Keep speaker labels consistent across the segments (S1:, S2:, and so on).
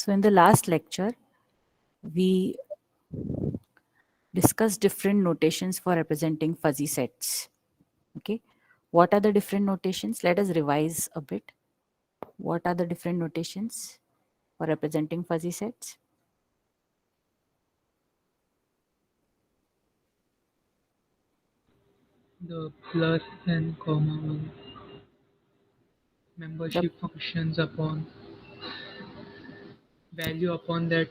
S1: So in the last lecture, we discussed different notations for representing fuzzy sets. Okay. What are the different notations? Let us revise a bit. What are the different notations for representing fuzzy sets?
S2: The plus and comma one.
S1: The
S2: Membership functions upon value upon that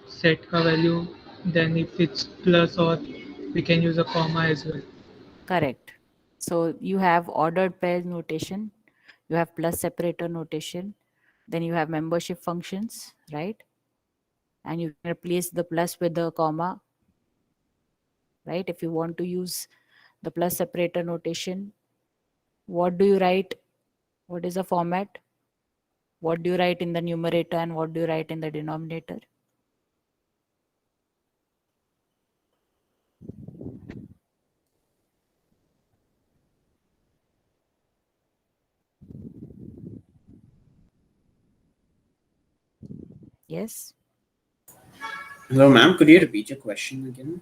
S2: set ka value. Then if it's plus or we can use a comma as well.
S1: correct. So you have ordered pair notation, you have plus separator notation, then you have membership functions, right? And you can replace the plus with the comma, right? If you want to use the plus separator notation, what do you write? What is the format? What do you write in the numerator and what do you write in the denominator? Yes.
S3: Hello, ma'am. Could you repeat your question again?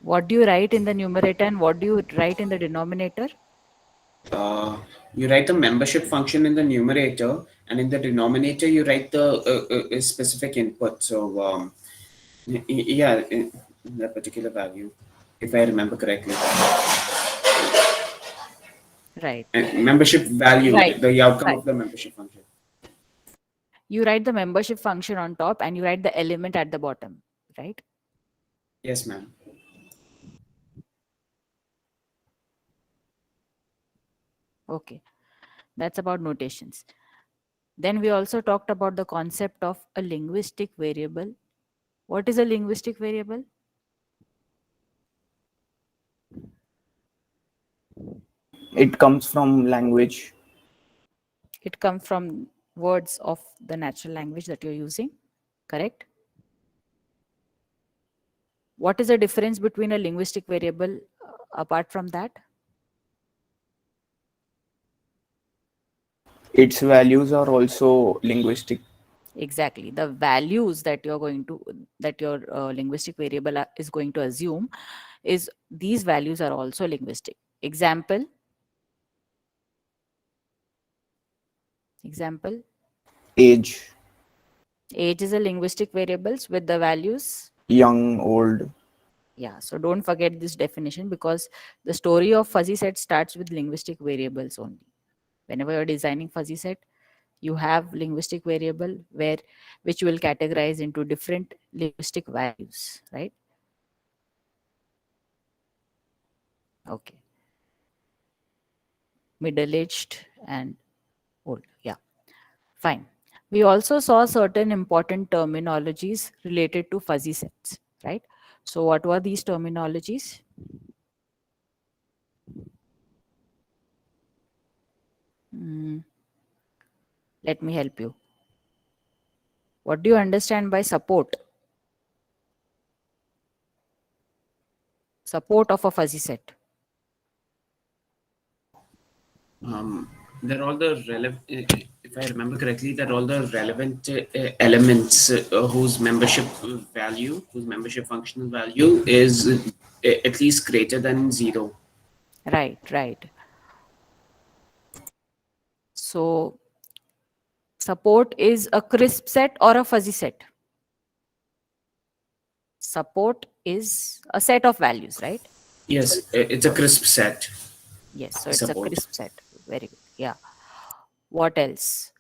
S1: What do you write in the numerator and what do you write in the denominator?
S3: Uh, you write the membership function in the numerator, and in the denominator, you write the specific input. So, yeah, in that particular value, if I remember correctly.
S1: Right.
S3: Membership value,
S1: Right.
S3: the outcome
S1: Right.
S3: of the membership function.
S1: You write the membership function on top and you write the element at the bottom, right?
S3: Yes, ma'am.
S1: Okay. That's about notations. Then we also talked about the concept of a linguistic variable. What is a linguistic variable?
S4: It comes from language.
S1: It comes from words of the natural language that you're using, correct? What is the difference between a linguistic variable apart from that?
S4: Its values are also linguistic.
S1: Exactly. The values that you're going to, that your linguistic variable is going to assume is these values are also linguistic. Example. Example.
S4: Age,
S1: Age is a linguistic variables with the values.
S4: young, old.
S1: Yeah. So don't forget this definition because the story of fuzzy set starts with linguistic variables only. Whenever you're designing fuzzy set, you have linguistic variable where which will categorize into different linguistic values, right? Okay. Middle-aged and old. Yeah. Fine. We also saw certain important terminologies related to fuzzy sets, right? So what were these terminologies? Mm, let me help you. What do you understand by support? Support of a fuzzy set.
S3: They're all the relevant. If I remember correctly, they're all the relevant elements whose membership functional value is at least greater than zero.
S1: Right, right. So support is a crisp set or a fuzzy set? Support is a set of values, right?
S3: Yes, it's a crisp set.
S1: Yes, so it's a
S3: Support.
S1: crisp set. Very good. Yeah. What else?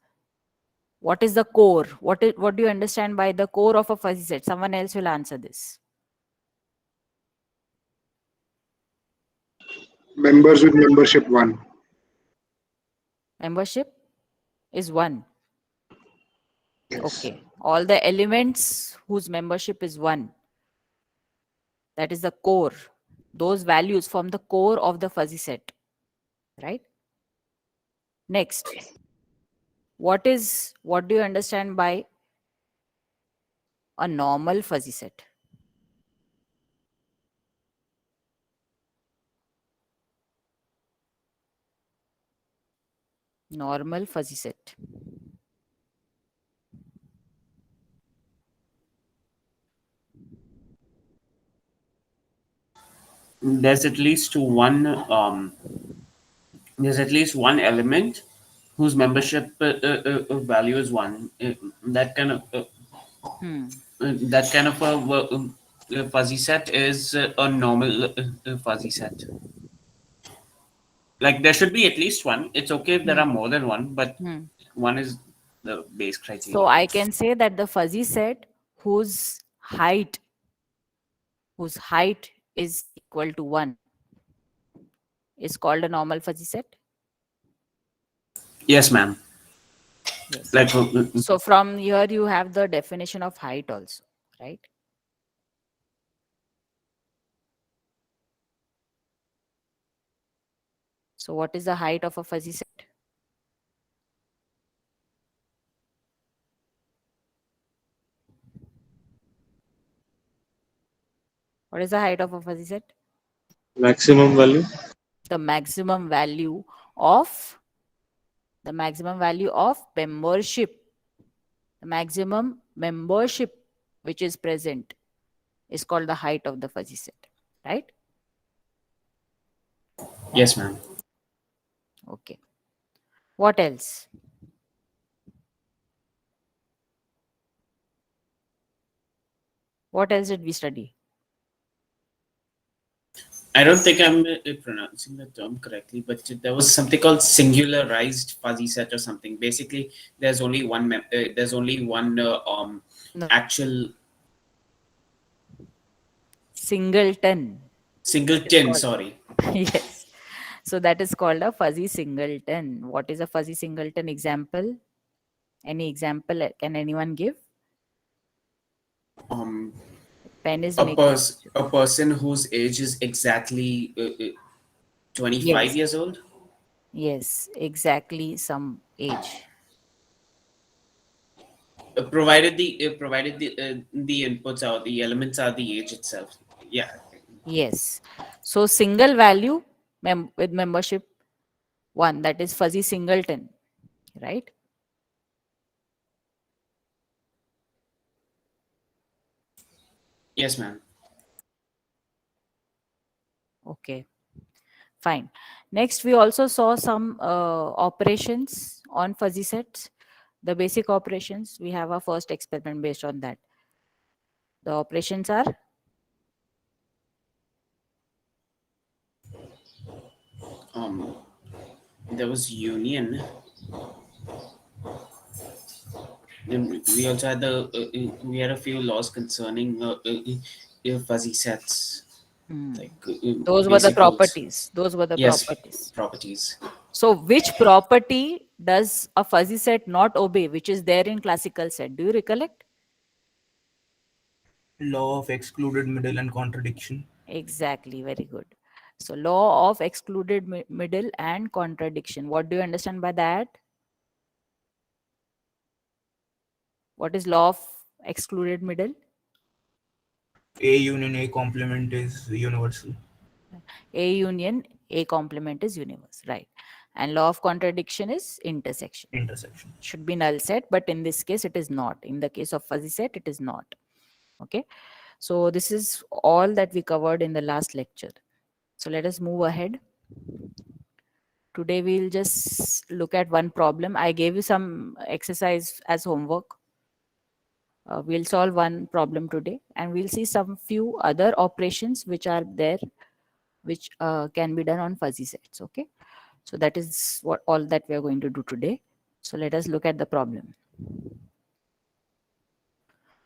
S1: What is the core? What do you understand by the core of a fuzzy set? Someone else will answer this.
S5: Members with membership 1.
S1: Membership is one.
S5: Yes.
S1: Okay. All the elements whose membership is one. That is the core. Those values form the core of the fuzzy set. Right? Next. What do you understand by a normal fuzzy set? Normal fuzzy set.
S3: there's at least one element whose membership value is 1. That kind of
S1: Hmm.
S3: that kind of a fuzzy set is a normal fuzzy set. Like there should be at least one. It's okay if there are more than one, but
S1: Hmm.
S3: one is the base
S1: So
S3: criteria.
S1: I can say that the fuzzy set whose height is equal to 1 is called a normal fuzzy set.
S3: Yes, ma'am.
S1: Yes.
S3: Like
S1: So from here you have the definition of height also, right? So what is the height of a fuzzy set? What is the height of a fuzzy set?
S5: Maximum value.
S1: The maximum value of membership. The maximum membership which is present is called the height of the fuzzy set, right?
S3: yes, ma'am.
S1: Okay. What else? What else did we study?
S3: I don't think I'm pronouncing the term correctly, but there was something called singularized fuzzy set or something. Basically, there's only one. There's only one
S1: No.
S3: actual
S1: Singleton.
S3: singleton.
S1: called-
S3: Sorry.
S1: Yes. So that is called a fuzzy singleton. What is a fuzzy singleton example? Any example can anyone give? Pen is making.
S3: A person whose age is exactly 25
S1: Yes.
S3: years old.
S1: Yes, exactly some age.
S3: Provided the inputs are the elements are the age itself. Yeah.
S1: Yes. So single value with membership 1, that is fuzzy singleton, right?
S3: Yes, ma'am.
S1: Okay, fine. Next, we also saw some operations on fuzzy sets. The basic operations, we have our first experiment based on that. The operations are
S3: There was union. Then we also had we had a few laws concerning fuzzy sets, like
S1: those were the
S3: basic rules.
S1: properties. Those were the
S3: Yes,
S1: properties.
S3: properties.
S1: So which property does a fuzzy set not obey, which is there in classical set? Do you recollect?
S4: Law of excluded middle and contradiction.
S1: Exactly, very good. So law of excluded middle and contradiction. What do you understand by that? What is law of excluded middle?
S4: A union A complement is universal.
S1: A union A complement is universe, right? And law of contradiction is intersection.
S4: Intersection.
S1: Should be null set, but in this case it is not. In the case of fuzzy set, it is not. Okay. So this is all that we covered in the last lecture. So let us move ahead. Today we'll just look at one problem. I gave you some exercise as homework. We'll solve one problem today, and we'll see some few other operations which are there, which can be done on fuzzy sets. Okay. So that is what all that we are going to do today. So let us look at the problem.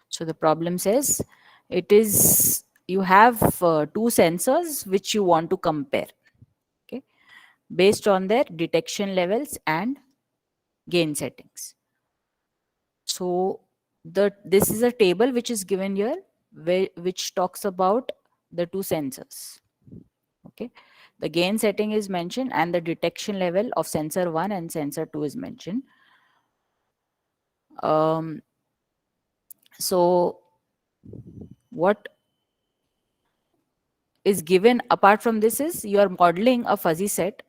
S1: So the problem says it is you have two sensors which you want to compare, okay, based on their detection levels and gain settings. So this is a table which is given here which talks about the two sensors. Okay, the gain setting is mentioned and the detection level of sensor 1 and sensor 2 is mentioned. So what is given apart from this is you are modeling a fuzzy set,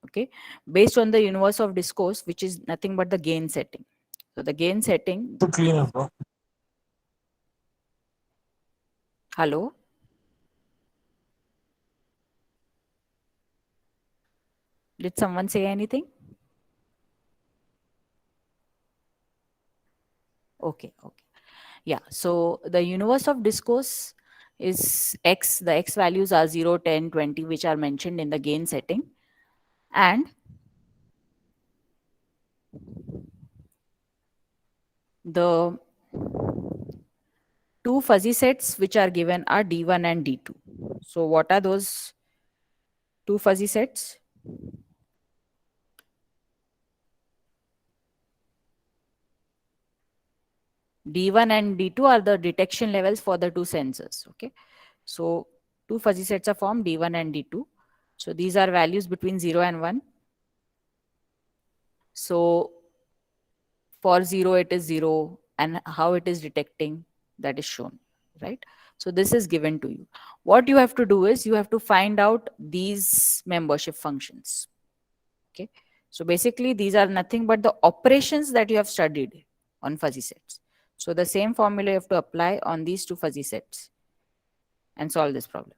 S1: okay, based on the universe of discourse, which is nothing but the gain setting. So the gain setting.
S6: To clean up, bro.
S1: Hello. Did someone say anything? Okay. Yeah. So the universe of discourse is X. The X values are 0, 10, 20, which are mentioned in the gain setting. And the two fuzzy sets which are given are D1 and D2. So what are those two fuzzy sets? D1 and D2 are the detection levels for the two sensors. Okay. So two fuzzy sets are formed, D1 and D2. So these are values between 0 and 1. So for 0, it is 0, and how it is detecting, that is shown, right? So this is given to you. What you have to do is you have to find out these membership functions. Okay. So basically, these are nothing but the operations that you have studied on fuzzy sets. So the same formula you have to apply on these two fuzzy sets and solve this problem.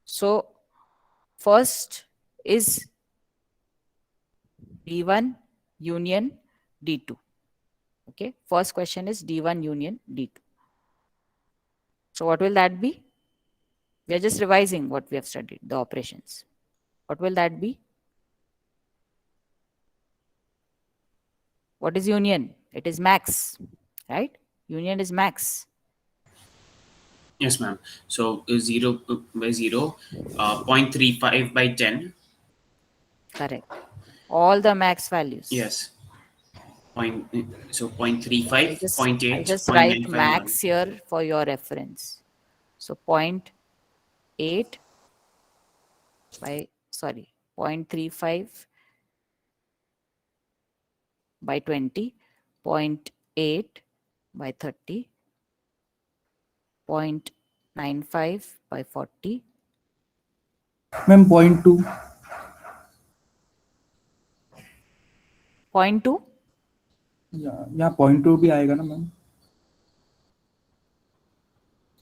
S1: So first is D1 union D2. Okay. First question is D1 union D2. So what will that be? We are just revising what we have studied, the operations. What will that be? What is union? It is max, right? Union is max.
S3: Yes, ma'am. So 0 by 0, 0.35 by 10.
S1: Correct. All the max values.
S3: Yes. So 0.35,
S1: I'll just,
S3: 0.8,
S1: I'll just write
S3: 0.95,
S1: max here for your reference. So 0.8 by, sorry, 0.35 by 20, 0.8 by 30, 0.95 by 40,
S6: ma'am 0.2
S1: 0.2,
S6: यहाँ 0.2 भी आएगा ना ma'am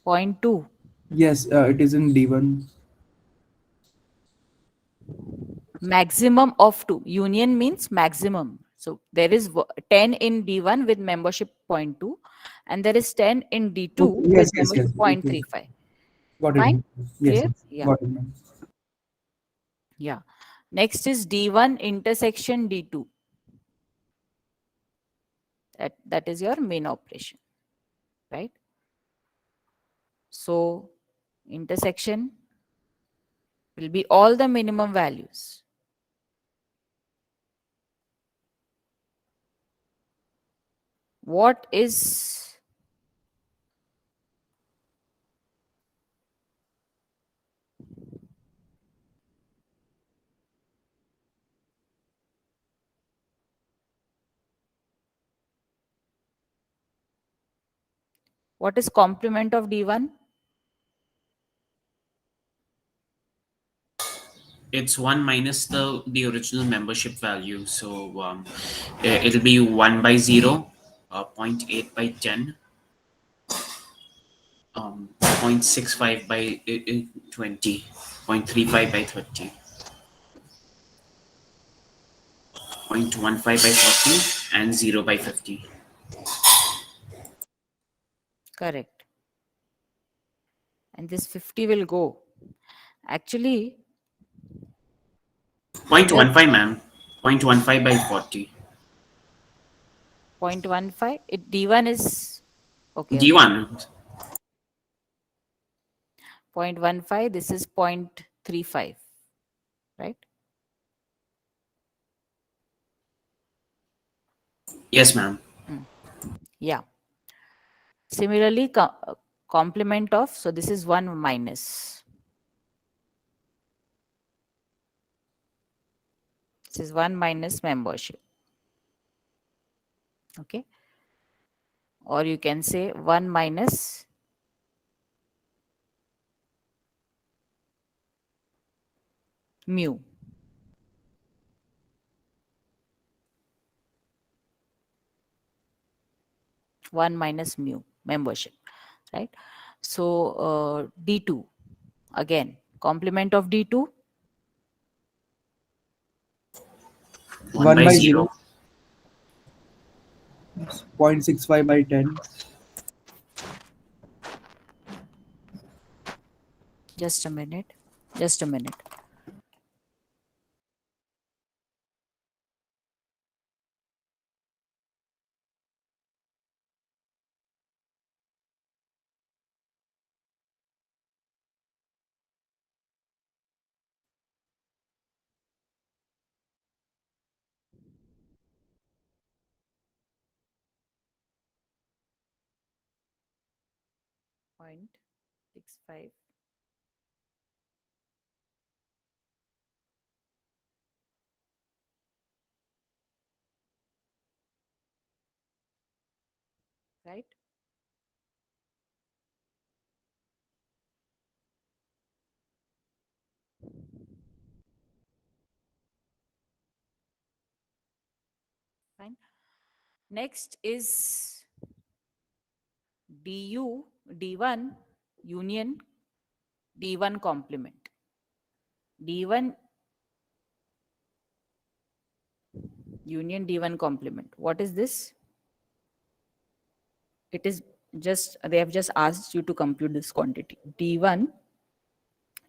S1: 0.2.
S6: yes it is in D1
S1: Maximum of 2. Union means maximum. So there is 10 in D1 with membership 0.2, and there is 10 in D2
S6: okay,
S1: with
S6: yes
S1: membership
S6: okay.
S1: 0.35.
S6: Got it
S1: Fine?
S6: yes,
S1: Clear? Yeah.
S6: got it ma'am
S1: Yeah. Next is D1 intersection D2. That is your main operation, right? So intersection will be all the minimum values. What is complement of D1?
S3: it's 1 minus the original membership value. So it'll be 1 by 0, 0.8 by 10, 0.65 by 20, 0.35 by 30, 0.15 by 40, and 0 by 50.
S1: Correct. And this 50 will go. Actually,
S3: 0.15, ma'am. 0.15 by 40.
S1: 0.15. D1 is okay.
S3: D1.
S1: 0.15. This is 0.35, right?
S3: Yes, ma'am.
S1: Yeah. Similarly, complement of, so this is 1 minus. This is 1 minus membership. Okay. Or you can say 1 minus mu. One minus mu membership, right? So D2, again, complement of D2,
S3: 1 by 0.
S6: 0.65 by 10.
S1: Just a minute. Just a minute. Point 65. Right? Fine. Next is du d1 union d1 complement. D1 union D1 complement. What is this? It is just, they have just asked you to compute this quantity. D1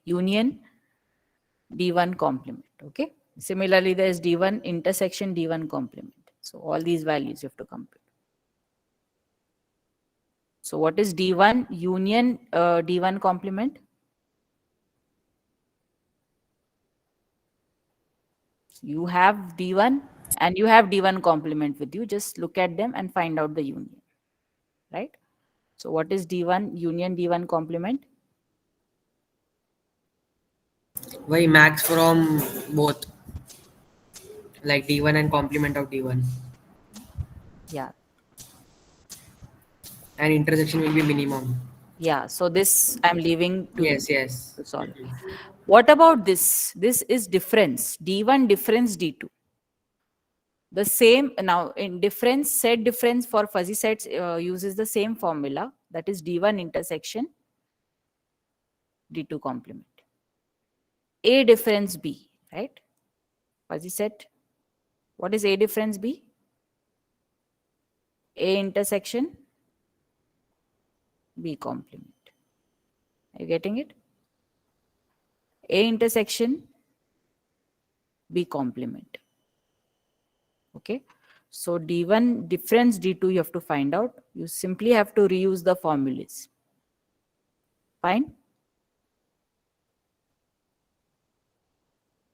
S1: union D1 complement. Okay. Similarly, there is D1 intersection D1 complement. So all these values you have to compute. So what is D1 union D1 complement? You have D1 and you have D1 complement with you. Just look at them and find out the union, right? So what is D1 union D1 complement?
S7: Why max from both, like D1 and complement of D1,
S1: Yeah.
S7: and intersection will be minimum.
S1: Yeah. So this I'm leaving to
S7: Yes,
S1: you
S7: yes.
S1: to solve. What about this? This is difference. D1 difference D2. The same now in difference, set difference for fuzzy sets uses the same formula, that is D1 intersection D2 complement. A difference B, right? Fuzzy set. What is A difference B? A intersection B complement. Are you getting it? A intersection B complement. Okay. So D1 difference D2 you have to find out. You simply have to reuse the formulas. Fine.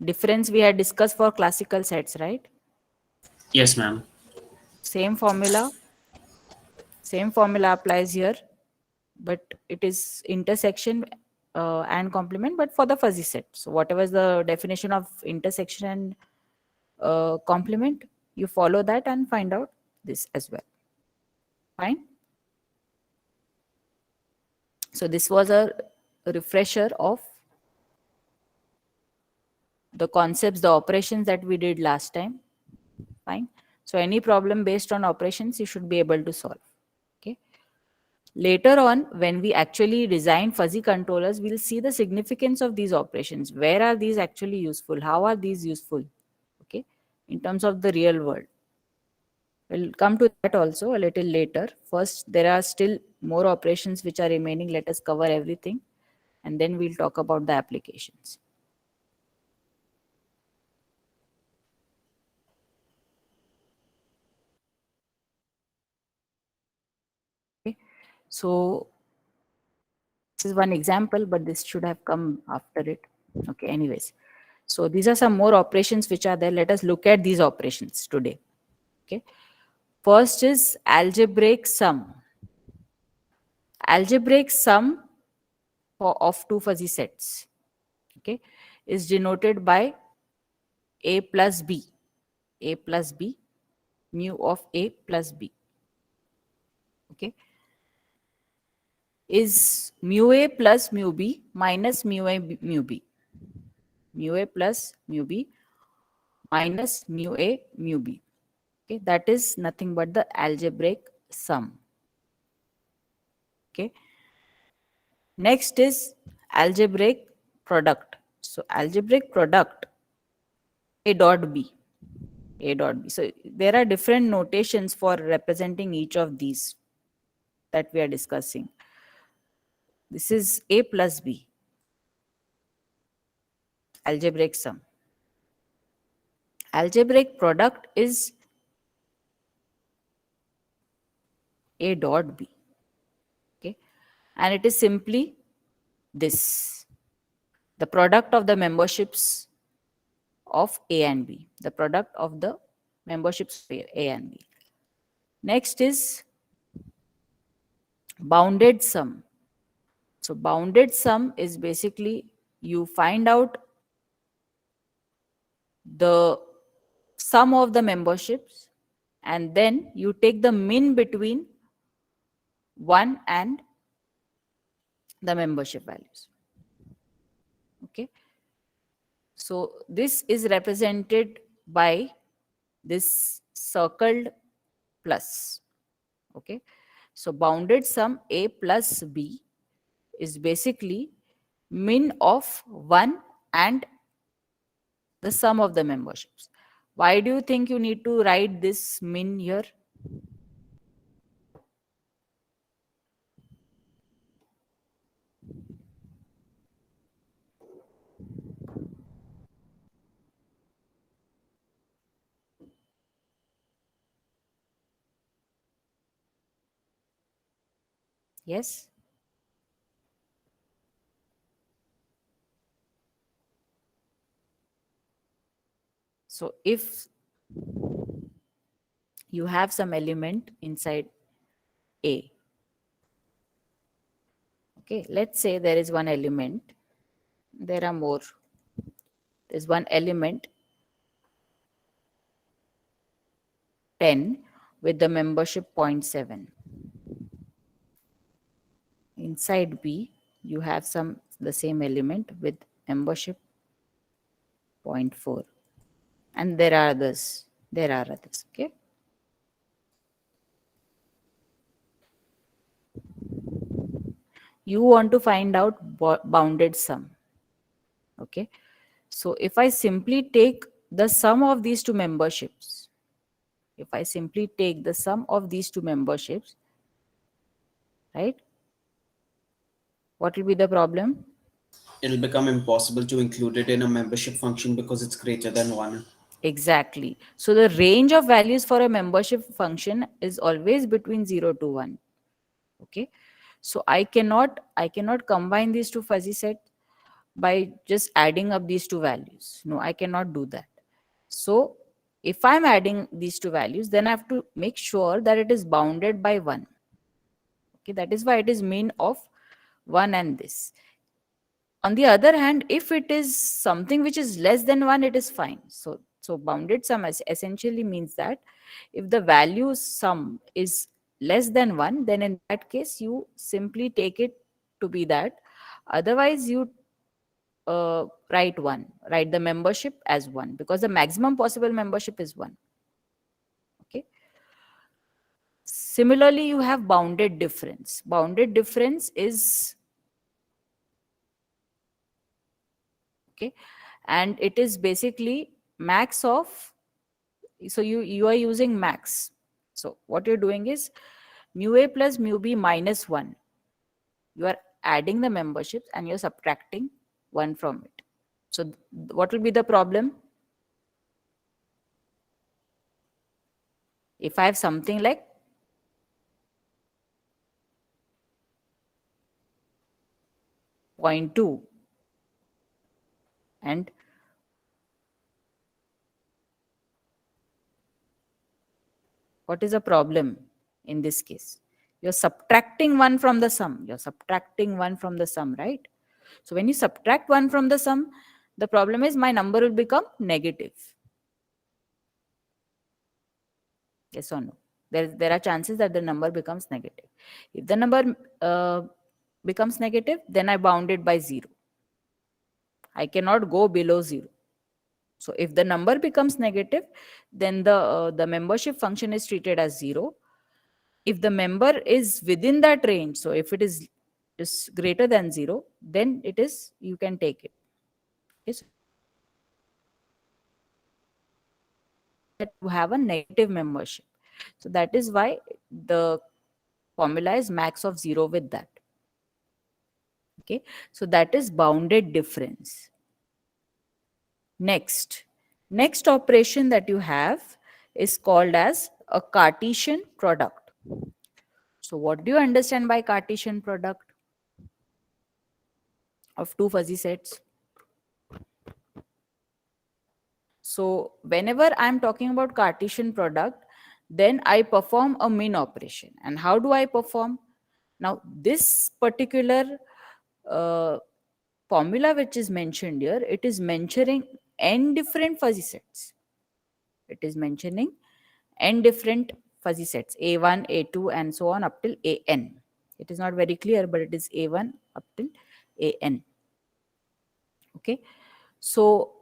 S1: Difference we had discussed for classical sets, right?
S3: Yes, ma'am.
S1: Same formula. Same formula applies here, but it is intersection and complement, but for the fuzzy set. So whatever is the definition of intersection and complement, you follow that and find out this as well. Fine. So this was a refresher of the concepts, the operations that we did last time. Fine. So any problem based on operations, you should be able to solve. Okay. Later on, when we actually design fuzzy controllers, we'll see the significance of these operations. Where are these actually useful? How are these useful? Okay. In terms of the real world. We'll come to that also a little later. First, there are still more operations which are remaining. Let us cover everything, and then we'll talk about the applications. Okay. So this is one example, but this should have come after it. Okay, anyways. So these are some more operations which are there. Let us look at these operations today. Okay. First is algebraic sum. Algebraic sum of two fuzzy sets, okay, is denoted by A plus B. A plus B, mu of A plus B. Okay. Is mu A plus mu B minus mu A mu B. Mu A plus mu B minus mu A mu B. Okay, that is nothing but the algebraic sum. Okay. Next is algebraic product. So algebraic product A dot B. A dot B. So there are different notations for representing each of these that we are discussing. This is A plus B, algebraic sum. Algebraic product is A dot B. Okay, and it is simply this, the product of the memberships of A and B, the product of the memberships of A and B. Next is bounded sum. So bounded sum is basically you find out the sum of the memberships and then you take the min between 1 and the membership values. Okay, so this is represented by this circled plus. Okay, so bounded sum A plus B is basically min of 1 and the sum of the memberships. Why do you think you need to write this min here? Yes? So if you have some element inside A, okay, let's say there is one element, there are more. There's one element 10 with the membership 0.7. Inside B, you have the same element with membership 0.4. And there are others. Okay. You want to find out bounded sum. Okay. So if I simply take the sum of these two memberships, right? What will be the problem?
S3: It'll become impossible to include it in a membership function because it's greater than 1.
S1: Exactly. So the range of values for a membership function is always between 0 to 1. Okay. So I cannot combine these two fuzzy sets by just adding up these two values. No, I cannot do that. So if I'm adding these two values, then I have to make sure that it is bounded by 1. Okay, that is why it is min of 1 and this. On the other hand, if it is something which is less than 1, it is fine. So bounded sum essentially means that if the value sum is less than 1, then in that case, you simply take it to be that. Otherwise, you write the membership as 1 because the maximum possible membership is 1. Okay. Similarly, you have bounded difference. Bounded difference is okay, and it is basically max of, so you are using max. So what you're doing is mu A plus mu B minus 1. You are adding the memberships and you're subtracting 1 from it. So what will be the problem? If I have something like 0.2 and what is the problem in this case? You're subtracting 1 from the sum. Right? So when you subtract 1 from the sum, the problem is my number will become negative. Yes or no? There are chances that the number becomes negative. If the number becomes negative, then I bound it by 0. I cannot go below 0. So if the number becomes negative, then the membership function is treated as 0. If the member is within that range, so if it is greater than 0, then you can take it. Yes. that you have a negative membership. So that is why the formula is max of 0 with that. Okay, so that is bounded difference. Next operation that you have is called as a Cartesian product. So what do you understand by Cartesian product of two fuzzy sets? So whenever I'm talking about Cartesian product, then I perform a min operation. And how do I perform? Now this particular formula which is mentioned here, it is mentioning n different fuzzy sets. It is mentioning n different fuzzy sets, A1, A2, and so on up till AN. It is not very clear, but it is A1 up till AN. Okay. So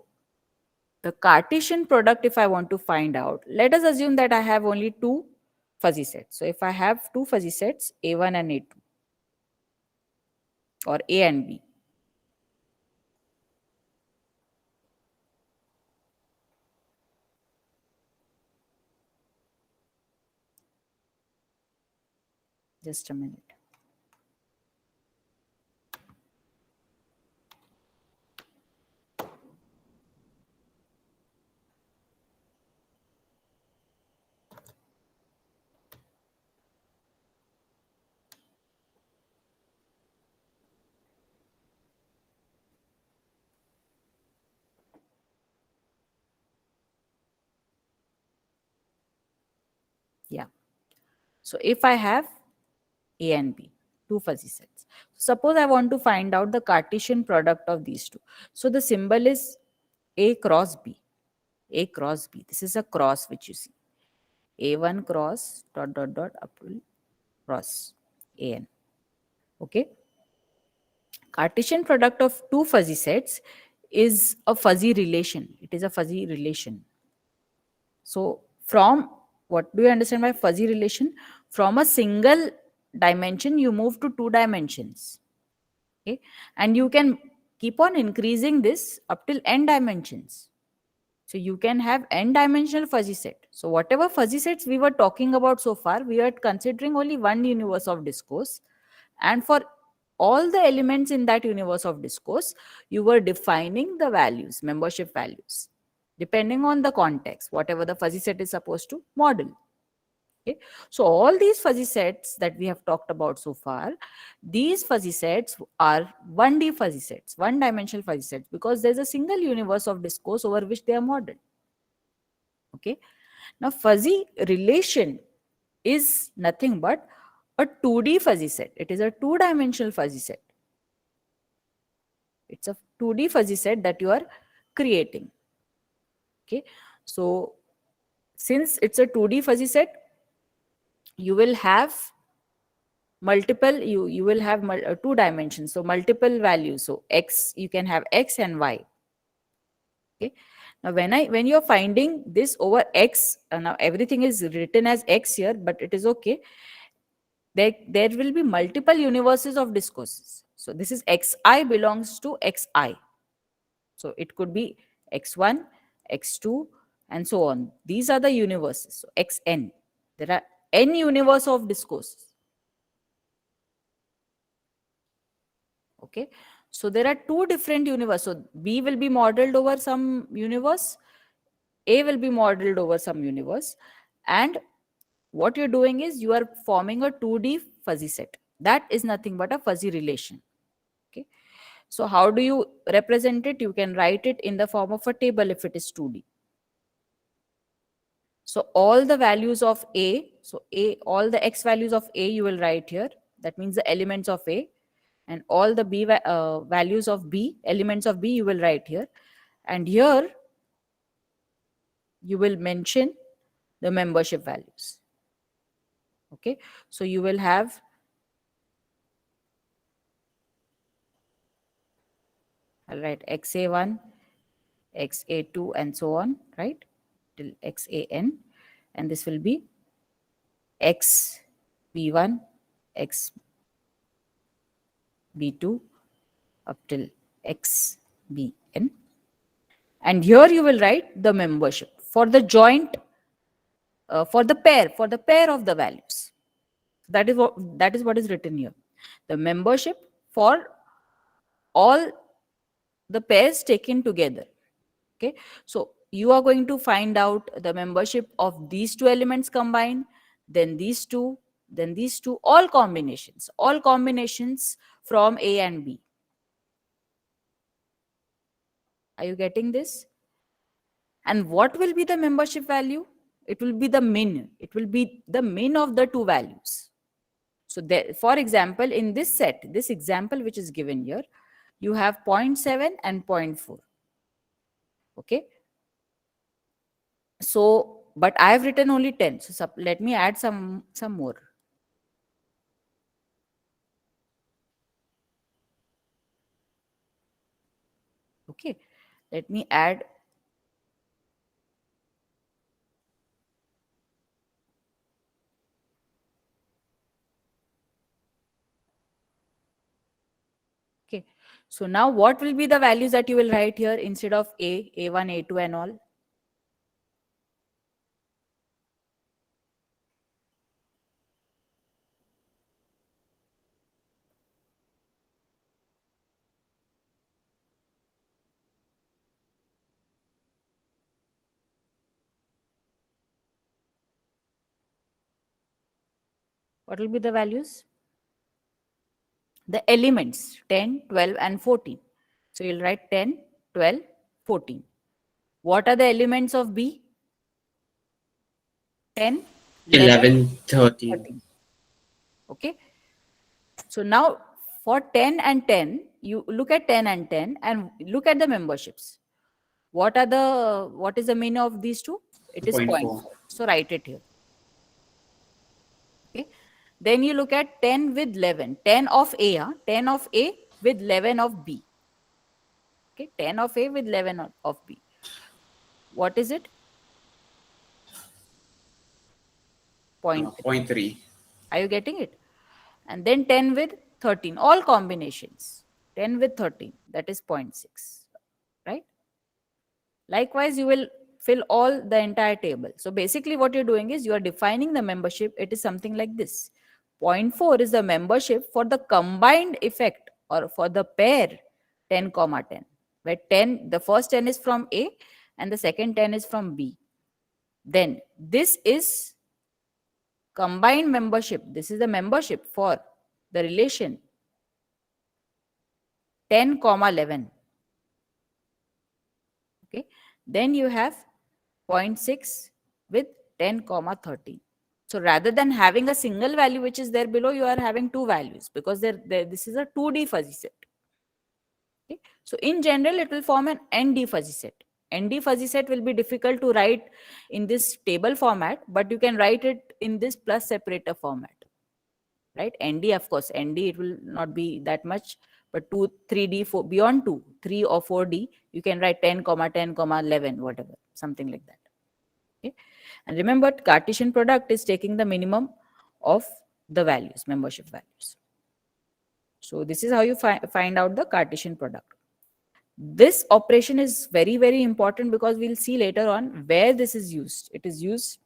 S1: the Cartesian product, if I want to find out, let us assume that I have only two fuzzy sets. So if I have two fuzzy sets, A1 and A2, or A and B. Just a minute. Yeah. So if I have A and B, two fuzzy sets. Suppose I want to find out the Cartesian product of these two. So the symbol is A cross B. A cross B. This is a cross which you see. A1 cross dot dot dot up to cross AN. Okay. Cartesian product of two fuzzy sets is a fuzzy relation. It is a fuzzy relation. So from, what do you understand by fuzzy relation? From a single dimension, you move to two dimensions. Okay. And you can keep on increasing this up till n dimensions. So you can have n dimensional fuzzy set. So whatever fuzzy sets we were talking about so far, we are considering only one universe of discourse. And for all the elements in that universe of discourse, you were defining the values, membership values, depending on the context, whatever the fuzzy set is supposed to model. Okay. So all these fuzzy sets that we have talked about so far, these fuzzy sets are 1D fuzzy sets, one-dimensional fuzzy sets, because there's a single universe of discourse over which they are modeled. Okay. Now fuzzy relation is nothing but a 2D fuzzy set. It is a two-dimensional fuzzy set. It's a 2D fuzzy set that you are creating. Okay. So since it's a 2D fuzzy set, you will have multiple, you will have two dimensions, so multiple values. So x, you can have x and y. Okay. Now when you're finding this over x, now everything is written as x here, but it is okay. There will be multiple universes of discourses. So this is xi belongs to xi. So it could be x1, x2, and so on. These are the universes. So xn. There are n universe of discourses. Okay. So there are two different universes. So B will be modeled over some universe. A will be modeled over some universe. And what you're doing is you are forming a 2D fuzzy set. That is nothing but a fuzzy relation. Okay. So how do you represent it? You can write it in the form of a table if it is 2D. So all the values of A, so A, all the x values of A you will write here. That means the elements of A. And all the B values of B, elements of B you will write here. And here you will mention the membership values. Okay. So you will have I'll write XA1, XA2, and so on, right? Till XAN. And this will be XB1, XB2, up till XBN. And here you will write the membership for the joint for the pair of the values. That is what is written here. The membership for all the pairs taken together. Okay, so you are going to find out the membership of these two elements combined, then these two, then these two, all combinations from A and B. Are you getting this? And what will be the membership value? It will be the min. It will be the min of the two values. So there, for example, in this set, this example which is given here, you have 0.7 and 0.4. Okay. So, but I have written only 10. So let me add some more. Okay. Let me add. Okay. So now what will be the values that you will write here instead of A, A1, A2 and all? What will be the values? The elements 10, 12 and 14. So you'll write 10, 12, 14. What are the elements of B? 10,
S3: 11, 13.
S1: 13. Okay. So now for 10 and 10, you look at 10 and 10 and look at the memberships. What is the mean of these two? It is
S3: 0.4.
S1: 0.4. So write it here. Okay. Then you look at 10 with 11. 10 of A, 10 of A with 11 of B. Okay. 10 of A with 11 of B. What is it? 0.3.
S3: 0.3.
S1: Are you getting it? And then 10 with 13. All combinations. 10 with 13. That is 0.6. Right? Likewise, you will fill all the entire table. So basically what you're doing is you are defining the membership. It is something like this. 0.4 is the membership for the combined effect or for the pair 10, 10. Where 10, the first 10 is from A and the second 10 is from B. Then this is combined membership. This is the membership for the relation 10, 11. Okay. Then you have 0.6 with 10, 13. So rather than having a single value which is there below, you are having two values because this is a 2D fuzzy set. Okay. So in general, it will form an ND fuzzy set. ND fuzzy set will be difficult to write in this table format, but you can write it in this plus separator format. Right? ND, of course, ND, it will not be that much, but 2, 3D, 4, beyond 2, 3 or 4D, you can write 10, 10, 11, whatever, something like that. Okay. And remember, Cartesian product is taking the minimum of the values, membership values. So this is how you find out the Cartesian product. This operation is very, very important because we'll see later on where this is used. It is used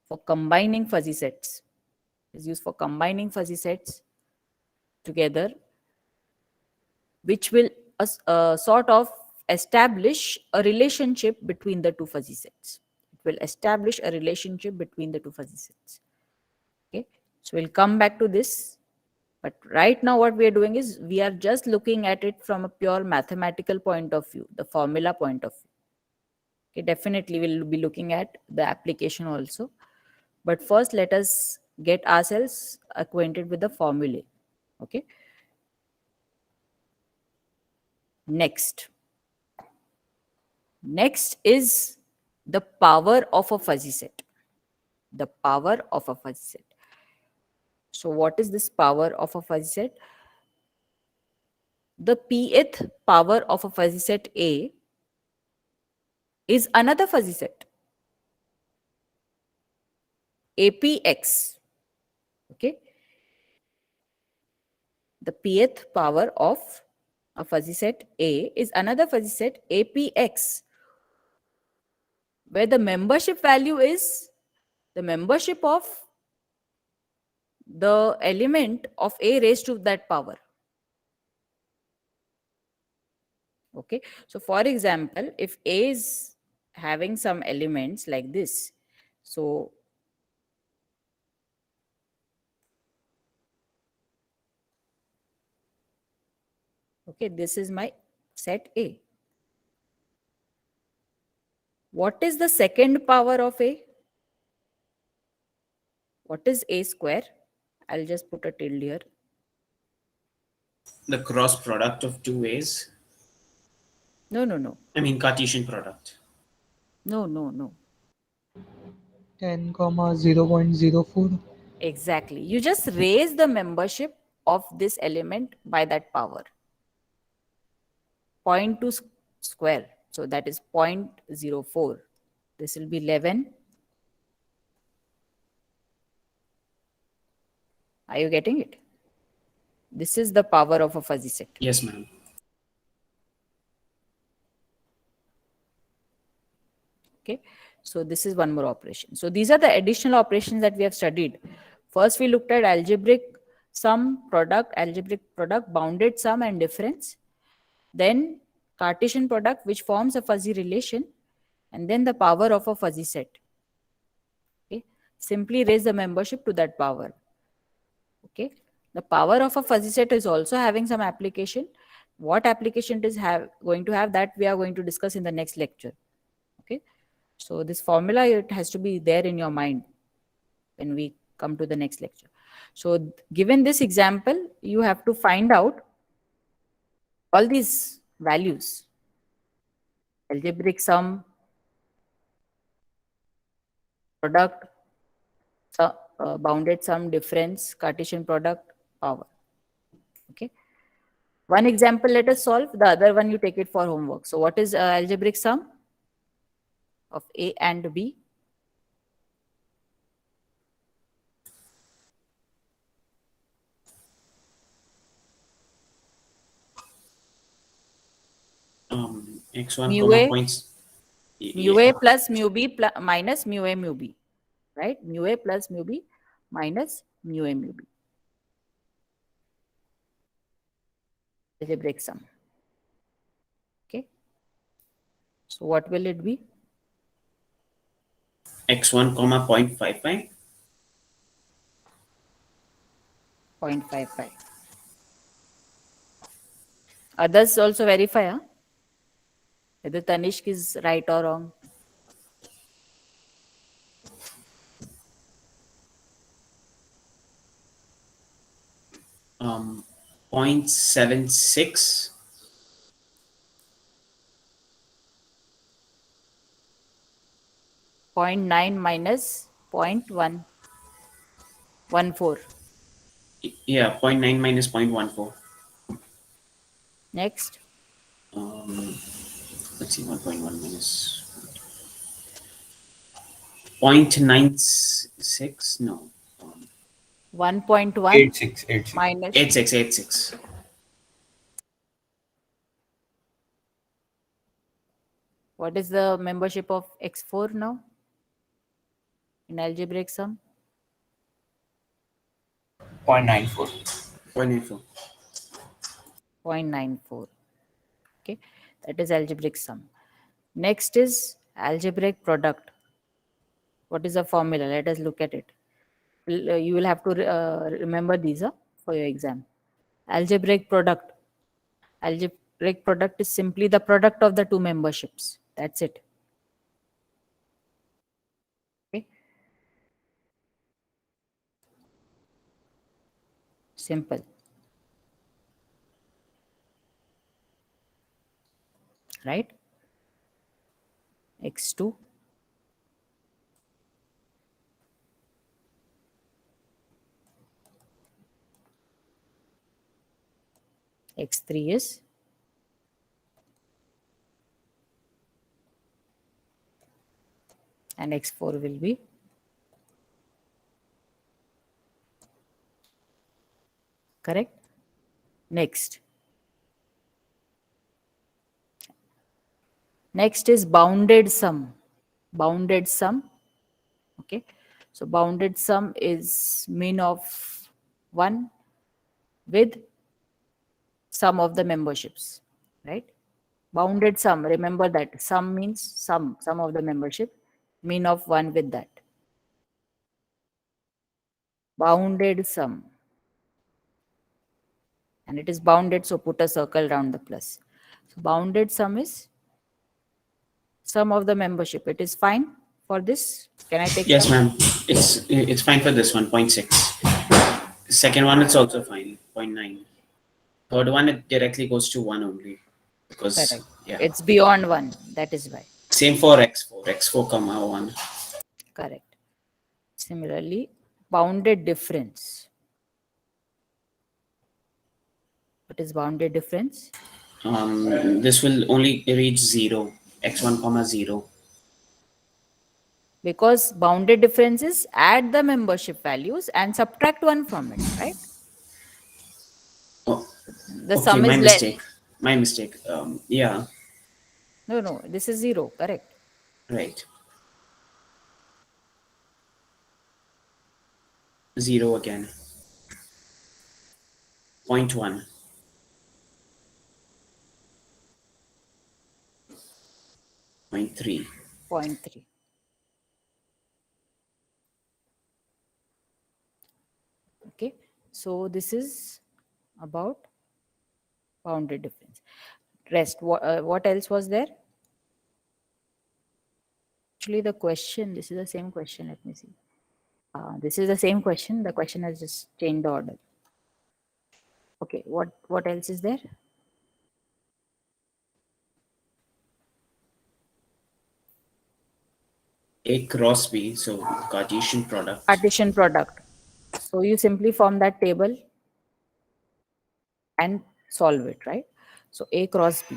S1: for combining fuzzy sets. It is used for combining fuzzy sets together, which will sort of establish a relationship between the two fuzzy sets. It will establish a relationship between the two fuzzy sets. Okay, so we'll come back to this. But right now what we are doing is we are just looking at it from a pure mathematical point of view, the formula point of view. Okay, definitely we'll be looking at the application also. But first let us get ourselves acquainted with the formulae. Okay. Next is the power of a fuzzy set. The power of a fuzzy set. So what is this power of a fuzzy set? The pth power of a fuzzy set A is another fuzzy set, APX. Okay. The pth power of a fuzzy set A is another fuzzy set, APX, where the membership value is the membership of the element of A raised to that power. Okay, so for example, if A is having some elements like this, so okay, this is my set A. What is the second power of A? What is A square? I'll just put a tilde here.
S3: The cross product of two A's.
S1: No, no, no,
S3: I mean Cartesian product.
S1: no, no, no.
S2: 10 comma 0.04.
S1: Exactly. You just raise the membership of this element by that power. 0.2 square. So that is 0.04. This will be 11. Are you getting it? This is the power of a fuzzy set.
S3: Yes, ma'am.
S1: Okay. So this is one more operation. So these are the additional operations that we have studied. First, we looked at algebraic sum, product, algebraic product, bounded sum and difference. Then Cartesian product, which forms a fuzzy relation. And then the power of a fuzzy set. Okay. Simply raise the membership to that power. Okay. The power of a fuzzy set is also having some application. What application it is going to have, that we are going to discuss in the next lecture. Okay. So this formula, it has to be there in your mind when we come to the next lecture. So given this example, you have to find out all these values. Algebraic sum, product, bounded sum, difference, Cartesian product, power. Okay. One example let us solve. The other one you take it for homework. So what is algebraic sum of A and B?
S3: X1
S1: Mu
S3: comma
S1: A,
S3: points.
S1: mu A plus mu B minus mu A mu B. Right? Mu A plus mu B minus mu A mu B. Algebraic sum. Okay. So what will it be?
S3: X1 comma 0.55.
S1: 0.55. Others also verify, huh? Whether Tanishq is right or wrong.
S3: Um, 0.76.
S1: 0.9 minus 0.114.
S3: Yeah, 0.9 minus 0.14.
S1: Next,
S3: Let's see, 1.1 minus 0.96. No,
S1: 1.1
S4: 86.
S1: minus
S3: 86.
S1: what is the membership of X4 now in algebraic sum?
S4: 0.94.
S3: 0.94.
S1: 0.94. Okay, that is algebraic sum. Next is algebraic product. What is the formula? Let us look at it. You will have to remember these for your exam. Algebraic product. Algebraic product is simply the product of the two memberships. That's it. Okay. Simple. Right? X2 X3 is and X4 will be correct. Next is bounded sum. bounded sum. Okay, so bounded sum is mean of 1 with sum of the memberships, right? Bounded sum, remember that sum means sum of the membership, mean of 1 with that. Bounded sum. And it is bounded, so put a circle around the plus. So bounded sum is sum of the membership. It is fine for this. Can I take
S3: Yes,
S1: sum?
S3: ma'am. It's fine for this one, 0.6. Second one, it's also fine, 0.9. Third one, it directly goes to 1 only. Because,
S1: Correct.
S3: yeah.
S1: It's beyond 1. That is why.
S3: Same for x4, x4 comma 1.
S1: Correct. Similarly, bounded difference. What is bounded difference?
S3: This will only reach 0, x1 comma 0.
S1: Because bounded difference is add the membership values and subtract 1 from it, right?
S3: Oh,
S1: The
S3: okay,
S1: sum
S3: my
S1: is less.
S3: mistake. My mistake. Yeah,
S1: No, this is 0, correct.
S3: right. 0 again. 0.1. 0.3.
S1: 0.3. Okay, so this is about bounded difference. Rest, what else was there? Actually, the question, this is the same question. Let me see. This is the same question. The question has just changed the order. Okay, what else is there?
S3: A cross B, so Cartesian product.
S1: Partition product. So you simply form that table and solve it, right? So A cross B.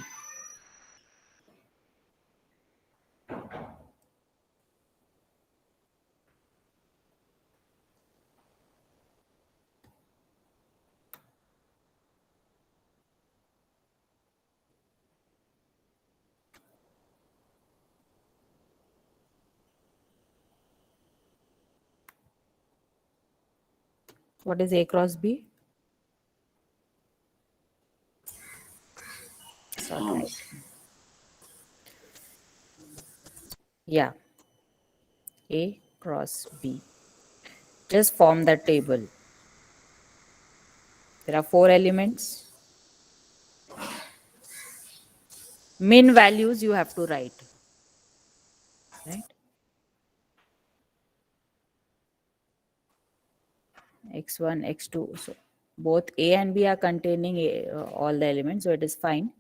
S1: What is A cross B? Sort
S3: Um,
S1: right. Yeah. A cross B. Just form that table. There are 4 elements. Min values you have to write. Right? X1, X2. So both A and B are containing all the elements, so it is fine.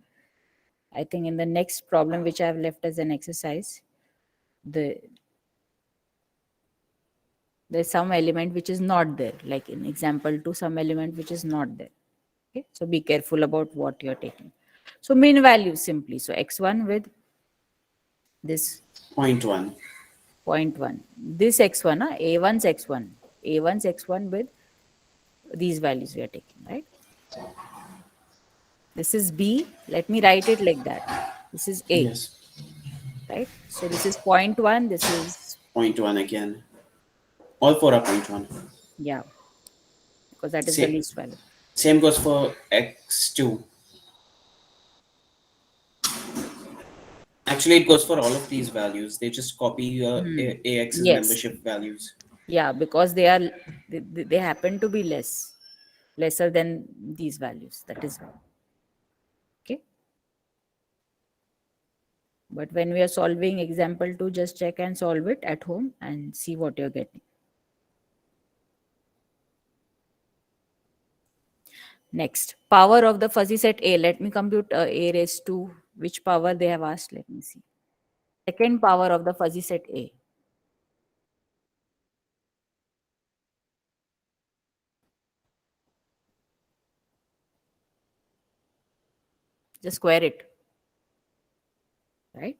S1: I think in the next problem which I have left as an exercise, there's some element which is not there, like in example 2, some element which is not there. Okay, so be careful about what you're taking. So min value simply, so x1 with this
S3: 0.1.
S1: 0.1, this x1, a1's x1, a1's x1 with these values we are taking, right? This is b, let me write it like that. This is a,
S3: Yes.
S1: right? So this is 0.1, this is,
S3: 0.1 again. All 4 are 0.1.
S1: yeah, because that is the
S3: Same,
S1: least value.
S3: same goes for x2. Actually, it goes for all of these values. They just copy AX's
S1: Yes.
S3: membership values.
S1: Yeah, because they happen to be lesser than these values. That is why. Okay. But when we are solving example 2, just check and solve it at home and see what you're getting. Next, power of the fuzzy set A. Let me compute A raised to which power they have asked. Let me see. Second power of the fuzzy set A. Just square it. Right?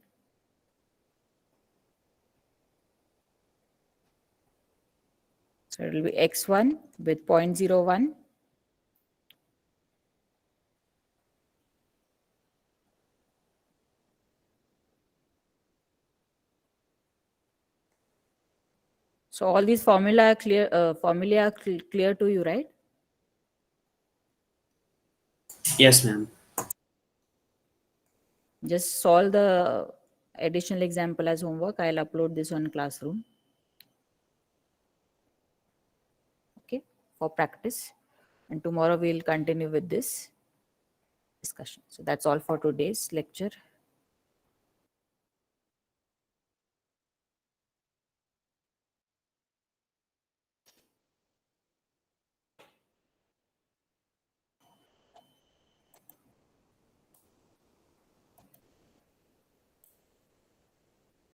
S1: So it will be x1 with 0.01 So all these formula are clear. Clear to you, right?
S3: Yes, ma'am.
S1: Just solve the additional example as homework. I'll upload this on Classroom. Okay, for practice. And tomorrow we'll continue with this discussion. So that's all for today's lecture.